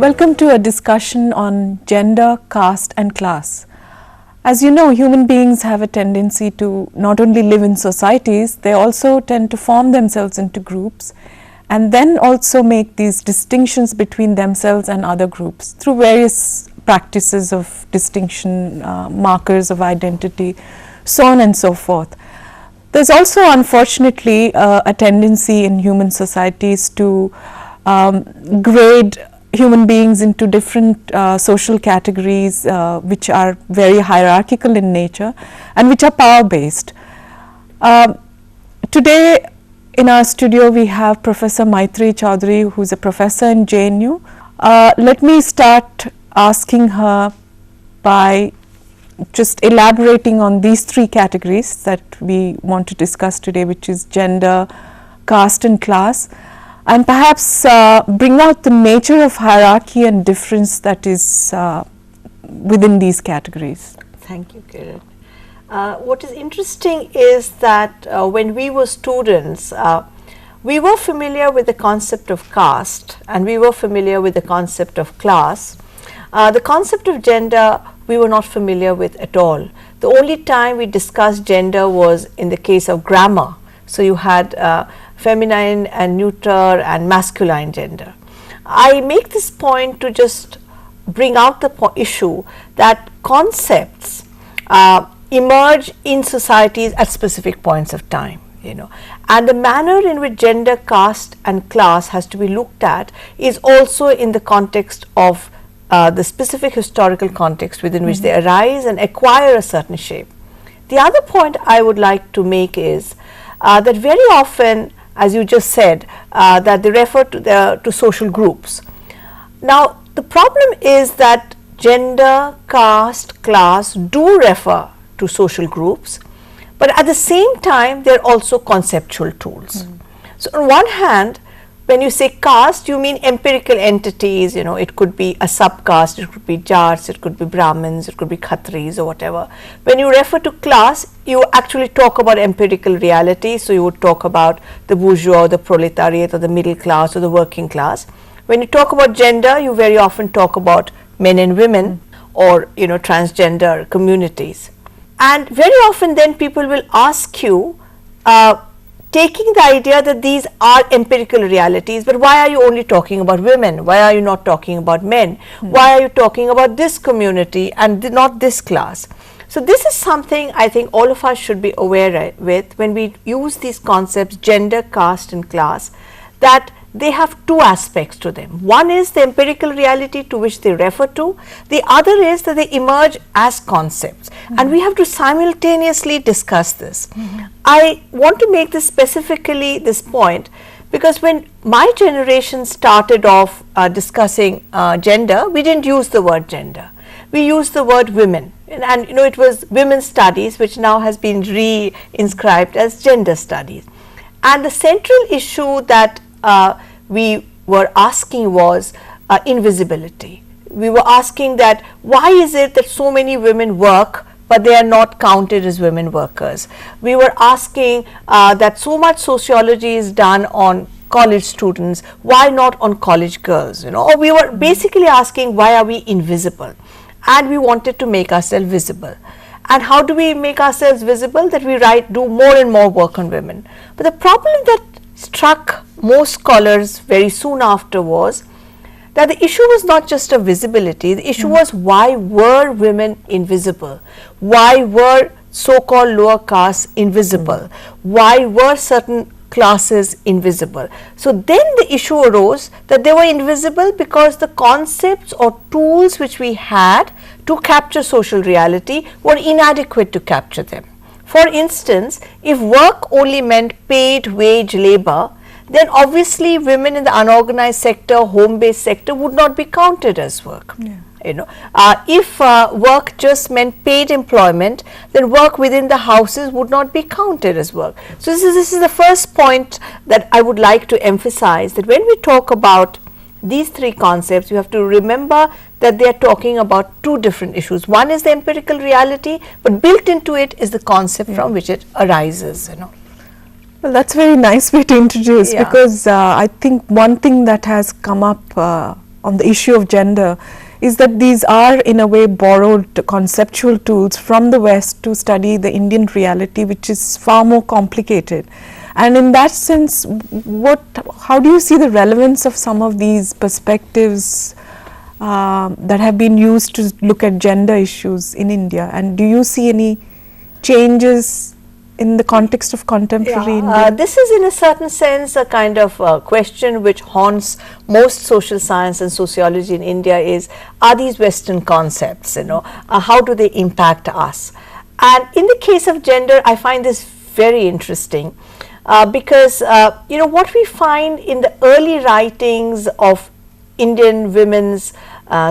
Welcome to a discussion on gender, caste and class. As you know, human beings have a tendency to not only live in societies, they also tend to form themselves into groups and then also make these distinctions between themselves and other groups through various practices of distinction, markers of identity, so on and so forth. There's also unfortunately a tendency in human societies to grade human beings into different social categories which are very hierarchical in nature and which are power based. Today in our studio we have Professor Maitreyi Chaudhary, who is a professor in JNU. Let me start asking her by just elaborating on these three categories that we want to discuss today, which is gender, caste and class, and perhaps bring out the nature of hierarchy and difference that is within these categories. Thank you, Kiran. What is interesting is that when we were students, we were familiar with the concept of caste and we were familiar with the concept of class. The concept of gender we were not familiar with at all. The only time we discussed gender was in the case of grammar. So you had feminine and neuter and masculine gender. I make this point to just bring out the issue that concepts emerge in societies at specific points of time, and the manner in which gender, caste and class has to be looked at is also in the context of the specific historical context within which they arise and acquire a certain shape. The other point I would like to make is that very often, as you just said, that they refer to social groups. Now, the problem is that gender, caste, class do refer to social groups, but at the same time they are also conceptual tools. So, on one hand, when you say caste, you mean empirical entities, it could be a subcaste, it could be Jats, it could be Brahmins, it could be Khatris or whatever. When you refer to class, you actually talk about empirical reality, so you would talk about the bourgeois, or the proletariat or the middle class or the working class. When you talk about gender, you very often talk about men and women or transgender communities. And very often then people will ask you, taking the idea that these are empirical realities, but why are you only talking about women? Why are you not talking about men? Why are you talking about this community and not this class? So this is something I think all of us should be aware with when we use these concepts, gender, caste and class, that they have two aspects to them. One is the empirical reality to which they refer to. The other is that they emerge as concepts, and we have to simultaneously discuss this. I want to make this specifically this point because when my generation started off discussing gender, we didn't use the word gender. We used the word women, and it was women's studies, which now has been re-inscribed as gender studies. And the central issue that we were asking was invisibility. We were asking that why is it that so many women work but they are not counted as women workers. We were asking that so much sociology is done on college students, why not on college girls, or we were basically asking why are we invisible, and we wanted to make ourselves visible. And how do we make ourselves visible? That we do more and more work on women. But the problem that struck most scholars very soon after was that the issue was not just of visibility, the issue was why were women invisible? Why were so-called lower castes invisible? Why were certain classes invisible? So then the issue arose that they were invisible because the concepts or tools which we had to capture social reality were inadequate to capture them. For instance, if work only meant paid wage labor, then obviously women in the unorganized sector, home-based sector would not be counted as work. If work just meant paid employment, then work within the houses would not be counted as work. So this is the first point that I would like to emphasize, that when we talk about these three concepts, you have to remember that they are talking about two different issues. One is the empirical reality, but built into it is the concept from which it arises. Well, that's a very nice way to introduce, because I think one thing that has come up on the issue of gender is that these are in a way borrowed conceptual tools from the West to study the Indian reality, which is far more complicated. And in that sense, how do you see the relevance of some of these perspectives that have been used to look at gender issues in India? And do you see any changes in the context of contemporary India? This is in a certain sense a kind of question which haunts most social science and sociology in India is, are these Western concepts, how do they impact us? And in the case of gender, I find this very interesting because, what we find in the early writings of Indian women's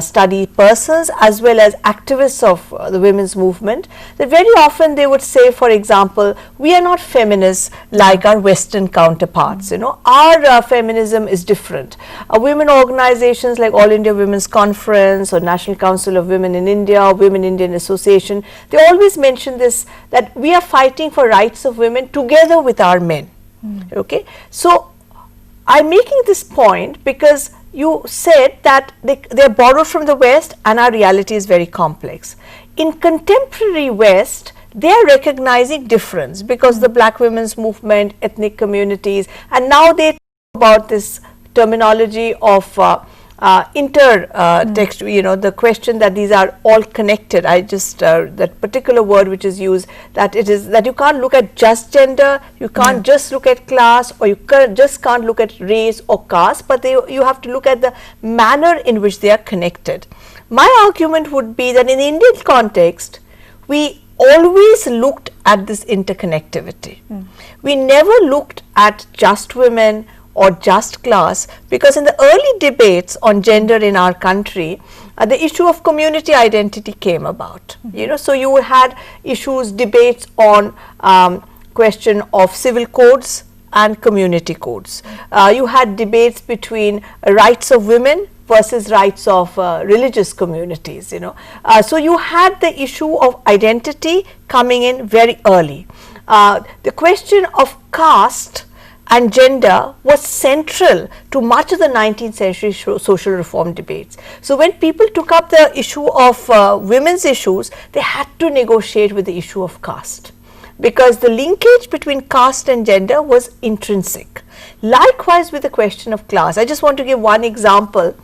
study persons as well as activists of the women's movement, that very often they would say, for example, we are not feminists like our Western counterparts, our feminism is different. Women organizations like All India Women's Conference or National Council of Women in India or Women Indian Association, they always mention this, that we are fighting for rights of women together with our men. Okay, so I'm making this point because you said that they are borrowed from the West and our reality is very complex. In contemporary West, they are recognizing difference because the black women's movement, ethnic communities, and now they talk about this terminology of intertext, the question that these are all connected. I just, that particular word which is used, that it is that you can't look at just gender, you can't just look at class, or you just can't look at race or caste, but you have to look at the manner in which they are connected. My argument would be that in the Indian context, we always looked at this interconnectivity. We never looked at just women or just class, because in the early debates on gender in our country, the issue of community identity came about. So you had debates on question of civil codes and community codes. You had debates between rights of women versus rights of religious communities. So you had the issue of identity coming in very early. The question of caste and gender was central to much of the 19th century social reform debates. So when people took up the issue of women's issues, they had to negotiate with the issue of caste, because the linkage between caste and gender was intrinsic. Likewise with the question of class. I just want to give one example.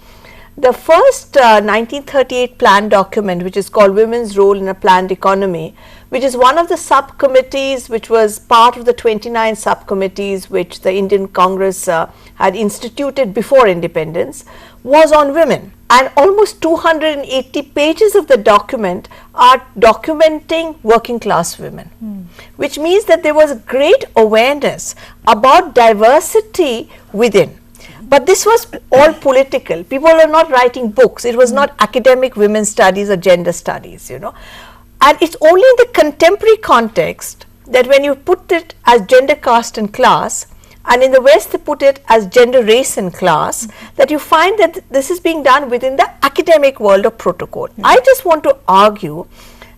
The first 1938 plan document, which is called Women's Role in a Planned Economy, which is one of the subcommittees which was part of the 29 subcommittees which the Indian Congress had instituted before independence, was on women. And almost 280 pages of the document are documenting working class women, which means that there was great awareness about diversity within. But this was all political. People were not writing books. It was not academic women's studies or gender studies, And it's only in the contemporary context that when you put it as gender, caste and class, and in the West they put it as gender, race and class, that you find that this is being done within the academic world of protocol. I just want to argue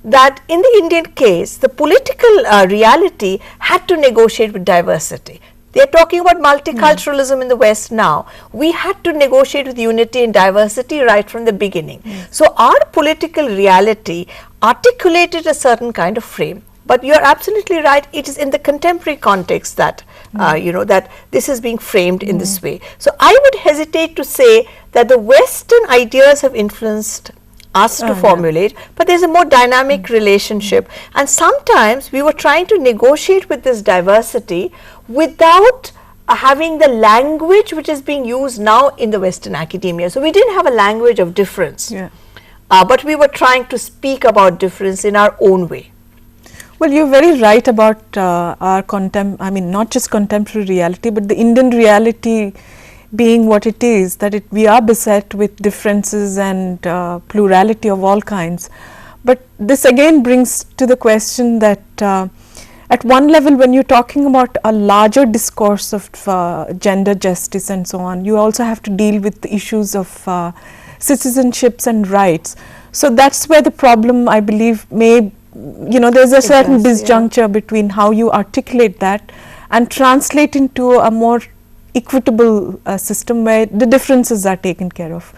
that in the Indian case, the political reality had to negotiate with diversity. They are talking about multiculturalism in the West now. We had to negotiate with unity and diversity right from the beginning. So our political reality articulated a certain kind of frame. But you are absolutely right, it is in the contemporary context that, that this is being framed in this way. So I would hesitate to say that the Western ideas have influenced us to formulate, but there's a more dynamic relationship, and sometimes we were trying to negotiate with this diversity without having the language which is being used now in the Western academia. So we didn't have a language of difference, but we were trying to speak about difference in our own way. Well, you're very right about our not just contemporary reality, but the Indian reality being what it is, that we are beset with differences and plurality of all kinds. But this again brings to the question that at one level, when you're talking about a larger discourse of gender justice and so on, you also have to deal with the issues of citizenships and rights. So that's where the problem, I believe, there's a certain disjuncture between how you articulate that and translate into a more equitable system where the differences are taken care of.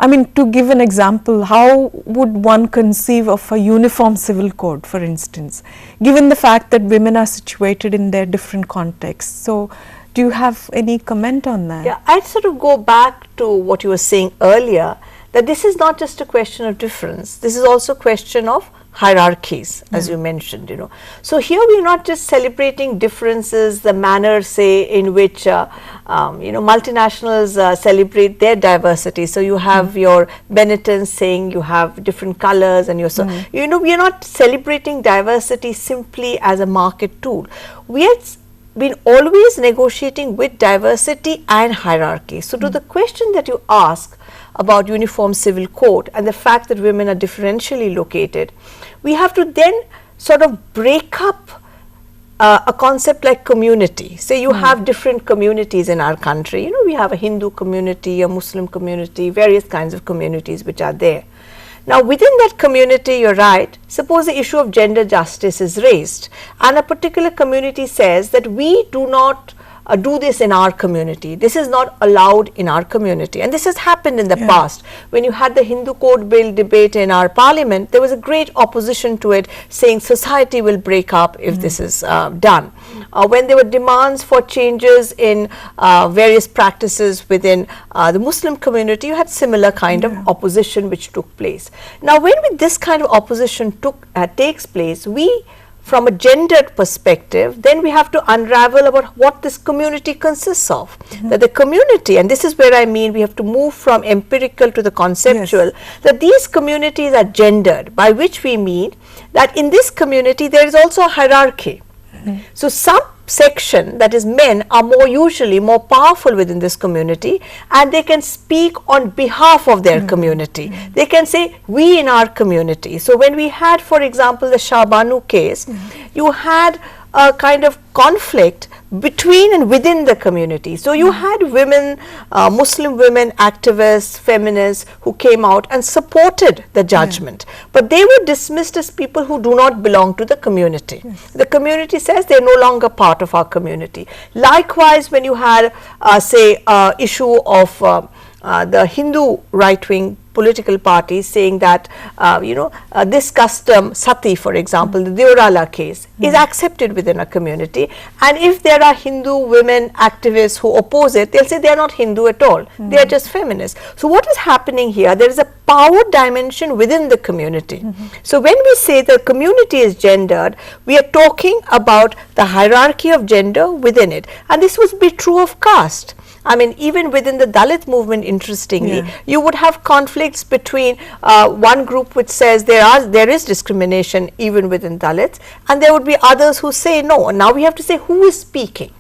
I mean, to give an example, how would one conceive of a uniform civil code, for instance, given the fact that women are situated in their different contexts? So, do you have any comment on that? Yeah, I'd sort of go back to what you were saying earlier, that this is not just a question of difference, this is also a question of hierarchies, as you mentioned, you know. So here we are not just celebrating differences, the manner, say, in which you know, multinationals celebrate their diversity. So you have your Benetton saying you have different colors, and you're so, you know, we are not celebrating diversity simply as a market tool. We are been always negotiating with diversity and hierarchy. So to the question that you ask about uniform civil code and the fact that women are differentially located, we have to then sort of break up a concept like community. Say you have different communities in our country, you know, we have a Hindu community, a Muslim community, various kinds of communities which are there. Now within that community, you're right, suppose the issue of gender justice is raised and a particular community says that we do not do this in our community, this is not allowed in our community, and this has happened in the past. When you had the Hindu Code Bill debate in our parliament, there was a great opposition to it, saying society will break up if this is done. When there were demands for changes in various practices within the Muslim community, you had similar kind of opposition which took place. Now when this kind of opposition takes place, we, from a gendered perspective, then we have to unravel about what this community consists of. That the community, and this is where I mean we have to move from empirical to the conceptual, that these communities are gendered, by which we mean that in this community there is also a hierarchy. So some section, that is men, are usually more powerful within this community, and they can speak on behalf of their community. They can say we in our community. So when we had, for example, the Shah Banu case, you had a kind of conflict between and within the community. So you had women, Muslim women activists, feminists who came out and supported the judgment, but they were dismissed as people who do not belong to the community. The community says they are no longer part of our community. Likewise, when you had say issue of the Hindu right-wing political parties saying that you know, this custom, sati for example, the Deorala case is accepted within a community, and if there are Hindu women activists who oppose it, they'll say they are not Hindu at all, they are just feminists. So what is happening here? There is a power dimension within the community. So when we say the community is gendered, we are talking about the hierarchy of gender within it, and this would be true of caste. I mean, even within the Dalit movement, interestingly, you would have conflicts between one group which says there is discrimination even within Dalits, and there would be others who say no. Now we have to say who is speaking.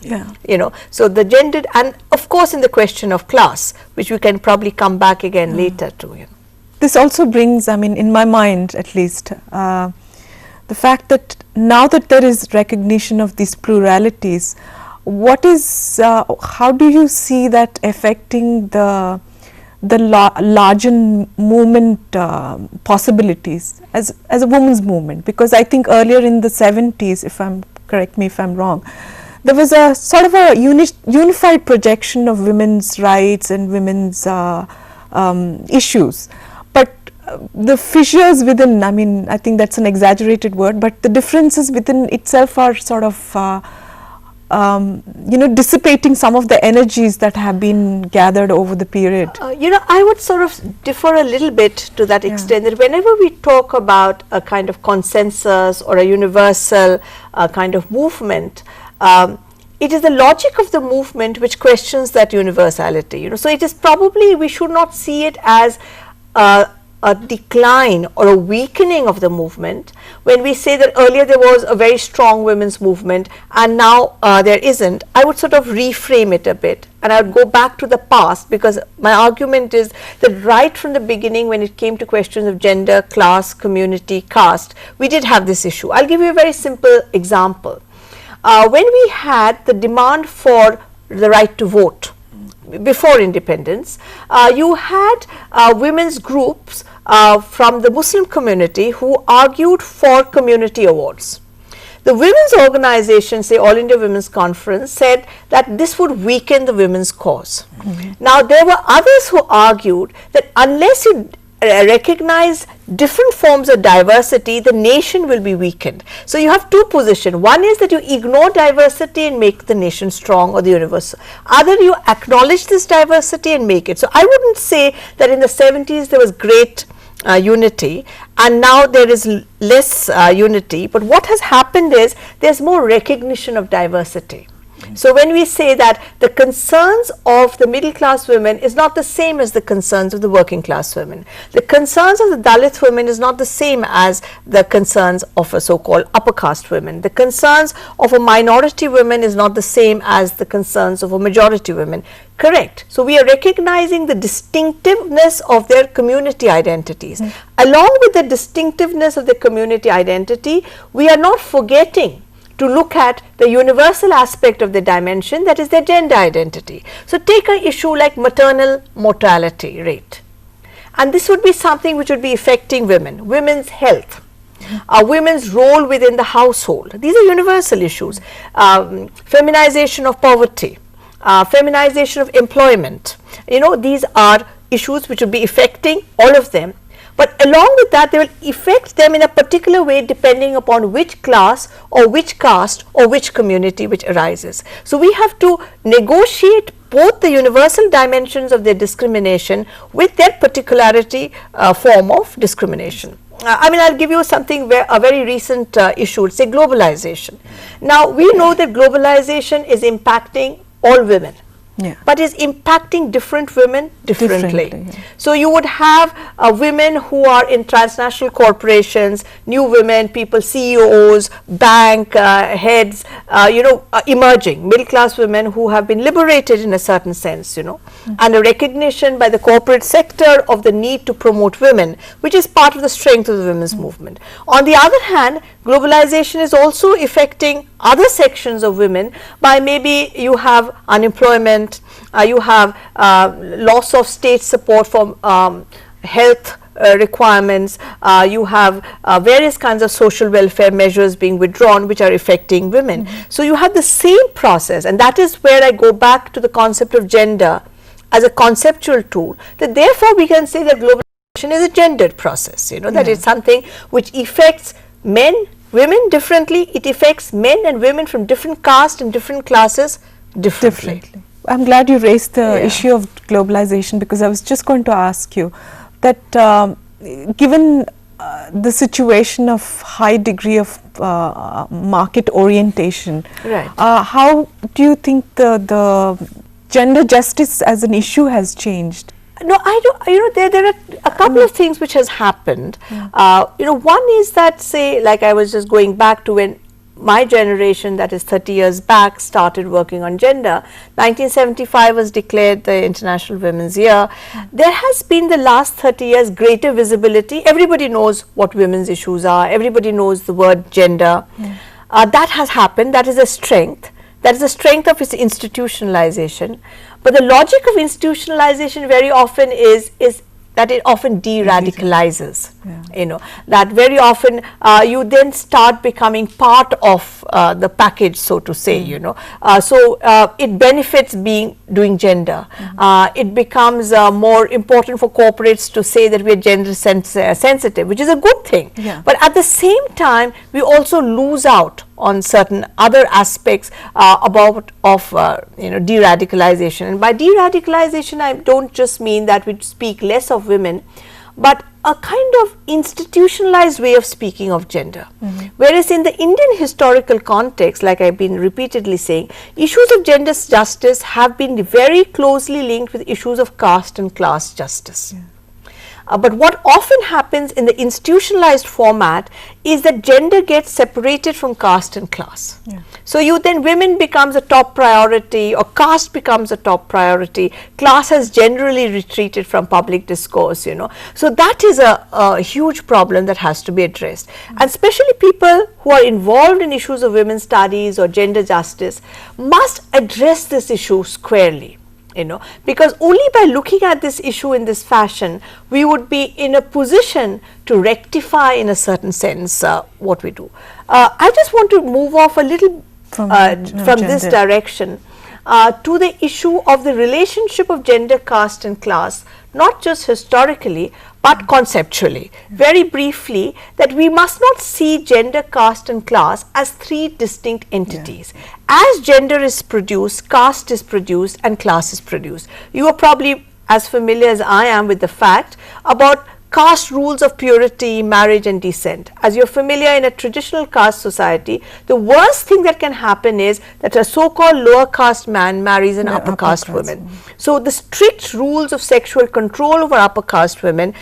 You know, so the gendered, and of course in the question of class, which we can probably come back again later to. You know. This also brings, I mean, in my mind at least, the fact that now that there is recognition of these pluralities, what is, how do you see that affecting the larger movement possibilities as a women's movement? Because I think earlier in the 70s, correct me if I'm wrong, there was a sort of a unified projection of women's rights and women's issues, but the fissures within, I mean, I think that's an exaggerated word, but the differences within itself are sort of you know, dissipating some of the energies that have been gathered over the period. You know, I would sort of differ a little bit to that extent, that whenever we talk about a kind of consensus or a universal kind of movement, it is the logic of the movement which questions that universality. You know, so it is probably, we should not see it as a decline or a weakening of the movement. When we say that earlier there was a very strong women's movement and now there isn't, I would sort of reframe it a bit, and I would go back to the past, because my argument is that right from the beginning, when it came to questions of gender, class, community, caste, we did have this issue. I'll give you a very simple example. When we had the demand for the right to vote before independence, you had women's groups from the Muslim community who argued for community awards. The women's organization, say All India Women's Conference, said that this would weaken the women's cause. Now, there were others who argued that unless you recognize different forms of diversity, the nation will be weakened. So you have two positions. One is that you ignore diversity and make the nation strong or the universe. Other, you acknowledge this diversity and make it. So I wouldn't say that in the 70s there was great unity and now there is less unity, but what has happened is there's more recognition of diversity. So when we say that the concerns of the middle class women is not the same as the concerns of the working class women, the concerns of the Dalit women is not the same as the concerns of a so-called upper caste women, the concerns of a minority women is not the same as the concerns of a majority women. Correct. So we are recognizing the distinctiveness of their community identities. Along with the distinctiveness of the community identity, we are not forgetting to look at the universal aspect of the dimension, that is their gender identity. So take an issue like maternal mortality rate, and this would be something which would be affecting women, women's health, women's role within the household. These are universal issues. Feminization of poverty, feminization of employment, these are issues which would be affecting all of them. But along with that, they will affect them in a particular way depending upon which class or which caste or which community which arises. So we have to negotiate both the universal dimensions of their discrimination with their particularity form of discrimination. I'll give you something a very recent issue, say globalization. Now we know that globalization is impacting all women. Yeah. But is impacting different women differently. Yeah. So you would have women who are in transnational corporations, new women, people, CEOs, bank heads, emerging middle class women who have been liberated in a certain sense, and a recognition by the corporate sector of the need to promote women, which is part of the strength of the women's movement. On the other hand, globalization is also affecting other sections of women by maybe you have unemployment, you have loss of state support for health requirements, you have various kinds of social welfare measures being withdrawn which are affecting women. So you have the same process, and that is where I go back to the concept of gender as a conceptual tool, that therefore we can say that globalization is a gendered process, that it's something which affects men, women differently, it affects men and women from different castes and different classes differently. I'm glad you raised the issue of globalization, because I was just going to ask you that given the situation of high degree of market orientation, right. How do you think the gender justice as an issue has changed? No, I don't. There are a couple of things which has happened. One is that, say, like I was just going back to when my generation, that is 30 years back, started working on gender. 1975 was declared the International Women's Year. There has been the last 30 years greater visibility. Everybody knows what women's issues are. Everybody knows the word gender. That has happened. That is a strength. That is the strength of its institutionalization. But the logic of institutionalization very often is that it often de-radicalizes, that very often you then start becoming part of the package, so to say, so it benefits doing gender. It becomes more important for corporates to say that we are gender sensitive, which is a good thing. But at the same time, we also lose out on certain other aspects of de-radicalization. And by de-radicalization, I don't just mean that we speak less of women, but a kind of institutionalized way of speaking of gender. Whereas in the Indian historical context, like I've been repeatedly saying, issues of gender justice have been very closely linked with issues of caste and class justice. But what often happens in the institutionalized format is that gender gets separated from caste and class. So women becomes a top priority, or caste becomes a top priority. Class has generally retreated from public discourse, So that is a huge problem that has to be addressed. And especially people who are involved in issues of women's studies or gender justice must address this issue squarely. you know, because only by looking at this issue in this fashion, we would be in a position to rectify in a certain sense what we do. I just want to move off a little from this direction to the issue of the relationship of gender, caste and class, not just historically but conceptually. Very briefly, that we must not see gender, caste and class as three distinct entities. As gender is produced, caste is produced and class is produced. You are probably as familiar as I am with the fact about caste rules of purity, marriage and descent. As you are familiar, in a traditional caste society, the worst thing that can happen is that a so-called lower caste man marries an upper caste woman. So the strict rules of sexual control over upper caste women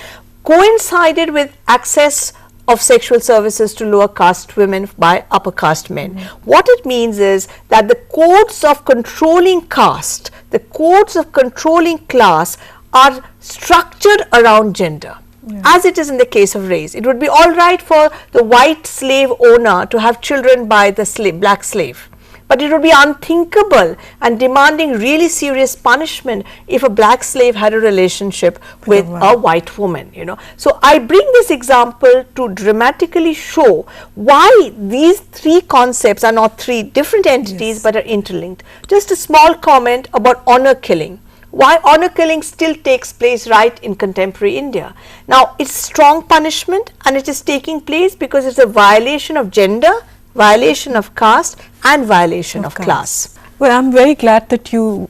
coincided with access of sexual services to lower caste women by upper caste men. What it means is that the codes of controlling caste, the codes of controlling class are structured around gender. As it is in the case of race. It would be all right for the white slave owner to have children by the black slave, but it would be unthinkable and demanding really serious punishment if a black slave had a relationship with a white woman, you know. So I bring this example to dramatically show why these three concepts are not three different entities but are interlinked. Just a small comment about honor killing. Why honor killing still takes place right in contemporary India. Now, it's strong punishment and it is taking place because it's a violation of gender, violation of caste and violation of class. Well, I'm very glad that you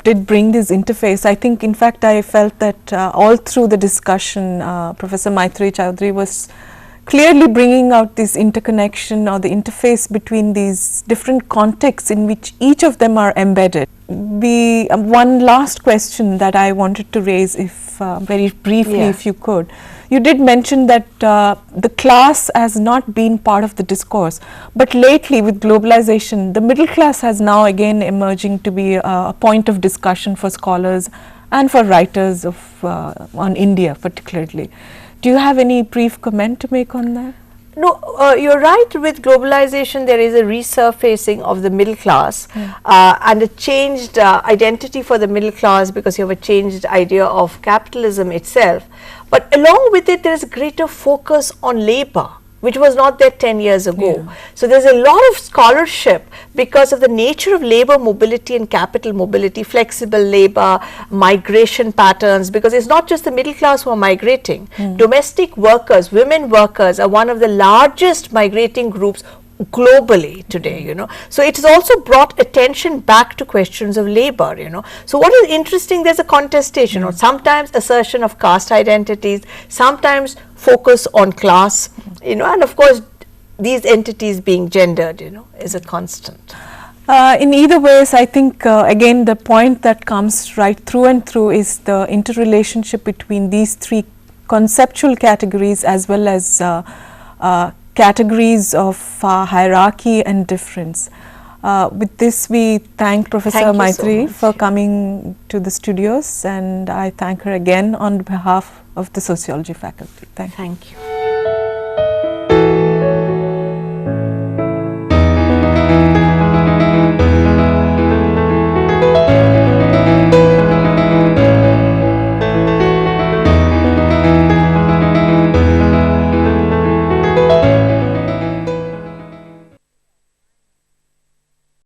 did bring this interface. I think in fact I felt that all through the discussion Professor Maitreyi Chaudhuri was clearly bringing out this interconnection or the interface between these different contexts in which each of them are embedded. One last question that I wanted to raise, if very briefly if you could. You did mention that the class has not been part of the discourse, but lately with globalization, the middle class has now again emerging to be a point of discussion for scholars and for writers of on India particularly. Do you have any brief comment to make on that? No, you're right. With globalization, there is a resurfacing of the middle class and a changed identity for the middle class, because you have a changed idea of capitalism itself. But along with it, there is a greater focus on labor, which was not there 10 years ago. So there's a lot of scholarship because of the nature of labor mobility and capital mobility, flexible labor, migration patterns, because it's not just the middle class who are migrating. Domestic workers, women workers are one of the largest migrating groups globally today, you know. So it has also brought attention back to questions of labor, you know. So what is interesting, there's a contestation or sometimes assertion of caste identities, sometimes focus on class, you know, and of course these entities being gendered, you know, is a constant. In either ways, I think again the point that comes right through and through is the interrelationship between these three conceptual categories as well as categories of hierarchy and difference. With this, we thank Professor Maitreyi for coming to the studios, and I thank her again on behalf of the sociology faculty. Thank you.